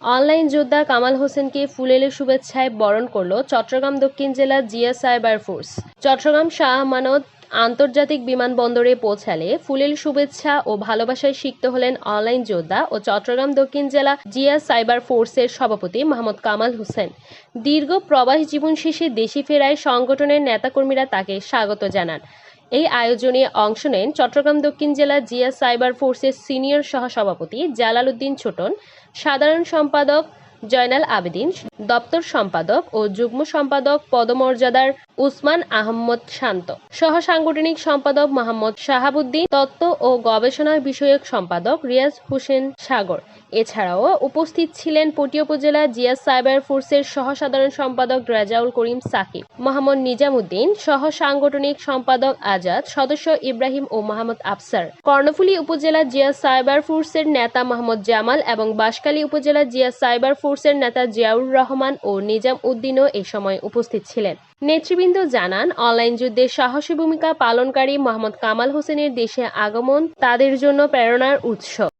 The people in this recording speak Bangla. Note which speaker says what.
Speaker 1: অনলাইন যোদ্ধা কামাল হোসেনকে ফুলেল শুভেচ্ছায় বরণ করল চট্টগ্রাম দক্ষিণ জেলা জিয়া সাইবার ফোর্স। চট্টগ্রাম শাহ আমানত আন্তর্জাতিক বিমানবন্দরে পৌঁছালে ফুলেল শুভেচ্ছা ও ভালোবাসায় সিক্ত হলেন অনলাইন যোদ্ধা ও চট্টগ্রাম দক্ষিণ জেলা জিয়া সাইবার ফোর্সের সভাপতি মোহাম্মদ কামাল হোসেন। দীর্ঘ প্রবাসী জীবন শেষে দেশে ফেরায় সংগঠনের নেতাকর্মীরা তাকে স্বাগত জানান। এই আয়োজনে অংশ নেন চট্টগ্রাম দক্ষিণ জেলা জিয়া সাইবার ফোর্সের সিনিয়র সহসভাপতি জালাল উদ্দিন ছোটন, সাধারণ সম্পাদক জয়নাল আবেদিন, দপ্তর সম্পাদক ও যুগ্ম সম্পাদক পদমর্যাদার উসমান আহমদ শান্ত, সহ সাংগঠনিক সম্পাদক মোহাম্মদ শাহাবুদ্দিন, তত্ত্ব ও গবেষণা বিষয়ক সম্পাদক রিয়াজ হোসেন সাগর। এছাড়াও উপস্থিত ছিলেন পটিয়া উপজেলা জিয়া সাইবার ফোর্সের সহ সাধারণ সম্পাদক রেজাউল করিম সাকিব, মোহাম্মদ নিজামুদ্দিন, সহ সাংগঠনিক সম্পাদক আজাদ, সদস্য ইব্রাহিম ও মোহাম্মদ আফসার, কর্ণফুলী উপজেলা জিয়া সাইবার ফোর্সের নেতা মোহাম্মদ জামাল এবং বাঁশখালী উপজেলা জিয়া সাইবার ফোর্সের নেতা জিয়াউর রহমান ও নিজাম উদ্দিনও এ সময় উপস্থিত ছিলেন। নেতৃবৃন্দ জানান, অনলাইন যুদ্ধে সাহসী ভূমিকা পালনকারী মোহাম্মদ কামাল হোসেনের দেশে আগমন তাদের জন্য প্রেরণার উৎস।